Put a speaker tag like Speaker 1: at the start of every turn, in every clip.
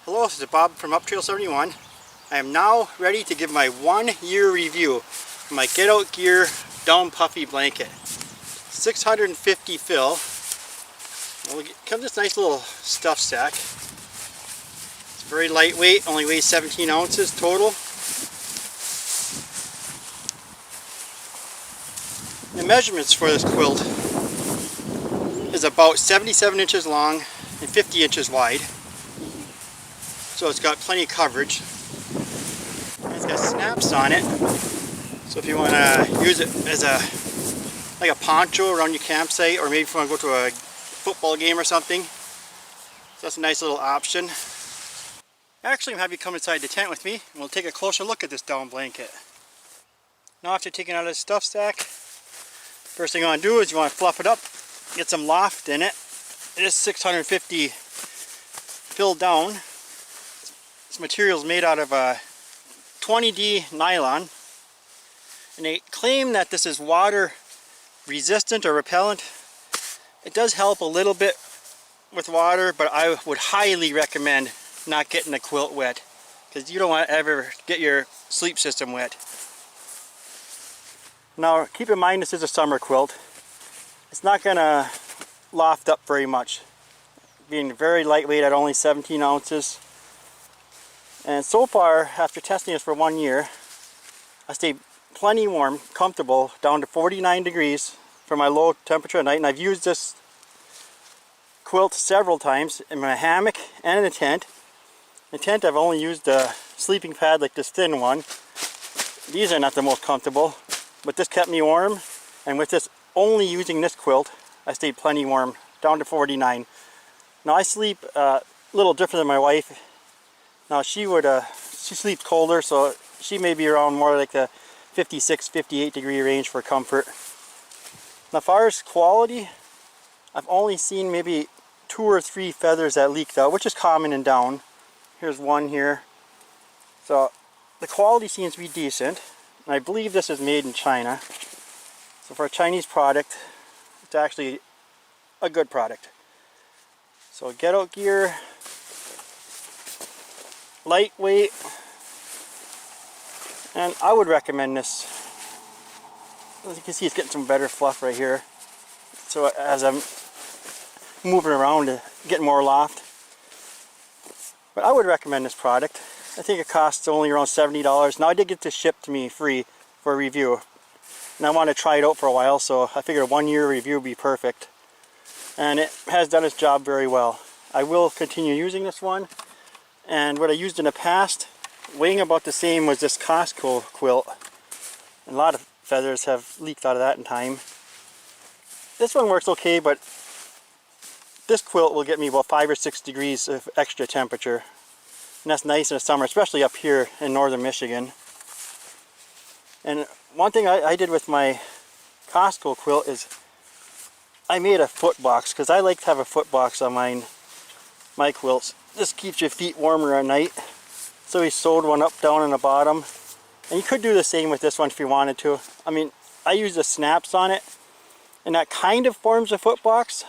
Speaker 1: Hello, this is Bob from Up Trail 71. I am now ready to give my 1-year review of my Get Out Gear Down Puffy blanket. 650 fill. Comes this nice little stuff sack. It's very lightweight, only weighs 17 ounces total. The measurements for this quilt is about 77 inches long and 50 inches wide. So it's got plenty of coverage. And it's got snaps on it. So if you want to use it as like a poncho around your campsite, or maybe if you want to go to a football game or something, so that's a nice little option. Actually, I'm happy to come inside the tent with me, and we'll take a closer look at this down blanket. Now after taking out this stuff sack, first thing you want to do is you want to fluff it up, get some loft in it. It is 650 filled down. This material is made out of 20D nylon, and they claim that this is water resistant or repellent. It does help a little bit with water, but I would highly recommend not getting the quilt wet, because you don't want to ever get your sleep system wet. Now keep in mind, this is a summer quilt. It's not going to loft up very much, being very lightweight at only 17 ounces. And so far, after testing this for 1 year, I stayed plenty warm, comfortable, down to 49 degrees for my low temperature at night. And I've used this quilt several times in my hammock and in the tent. In the tent, I've only used a sleeping pad like this thin one. These are not the most comfortable, but this kept me warm. And with this, only using this quilt, I stayed plenty warm, down to 49. Now I sleep a little different than my wife. Now she sleeps colder, so she may be around more like the 56, 58 degree range for comfort. Now as far as quality, I've only seen maybe 2 or 3 feathers that leaked out, which is common in down. Here's one here. So the quality seems to be decent. And I believe this is made in China. So for a Chinese product, it's actually a good product. So Get Out Gear, lightweight, and I would recommend this. As you can see, it's getting some better fluff right here. So as I'm moving around, getting more loft. But I would recommend this product. I think it costs only around $70. Now I did get this shipped to me free for a review. And I want to try it out for a while, so I figured a 1-year review would be perfect. And it has done its job very well. I will continue using this one. And what I used in the past, weighing about the same, was this Costco quilt. And a lot of feathers have leaked out of that in time. This one works okay, but this quilt will get me about 5 or 6 degrees of extra temperature. And that's nice in the summer, especially up here in northern Michigan. And one thing I did with my Costco quilt is I made a foot box, because I like to have a foot box on my quilts. This keeps your feet warmer at night. So we sewed one up, down in the bottom. And you could do the same with this one if you wanted to. I mean, I use the snaps on it, and that kind of forms a foot box.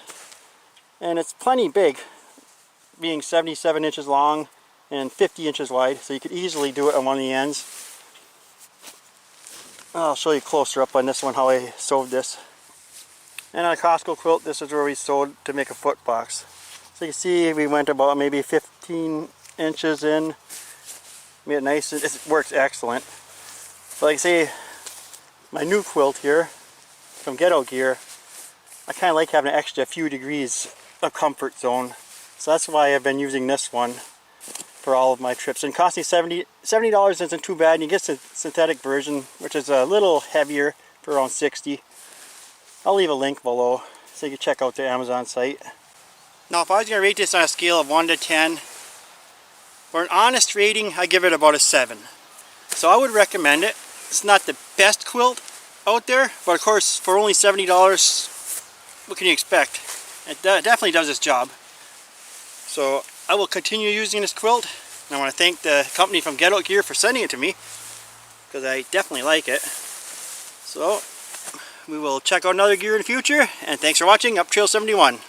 Speaker 1: And it's plenty big, being 77 inches long and 50 inches wide. So you could easily do it on one of the ends. I'll show you closer up on this one how I sewed this. And on a Costco quilt, this is where we sewed to make a foot box. So you can see we went about maybe 15 inches in. Made it nice. It works excellent. But like I say, my new quilt here from Get Out Gear, I kind of like having an extra few degrees of comfort zone. So that's why I've been using this one for all of my trips. And costing $70 isn't too bad. And you get the synthetic version, which is a little heavier, for around $60. I'll leave a link below so you can check out the Amazon site. Now if I was going to rate this on a scale of 1 to 10, for an honest rating, I give it about a 7. So I would recommend it. It's not the best quilt out there, but of course for only $70, what can you expect? It definitely does its job. So I will continue using this quilt, and I want to thank the company from Get Out Gear for sending it to me, because I definitely like it. So we will check out another gear in the future, and thanks for watching Up Trail 71.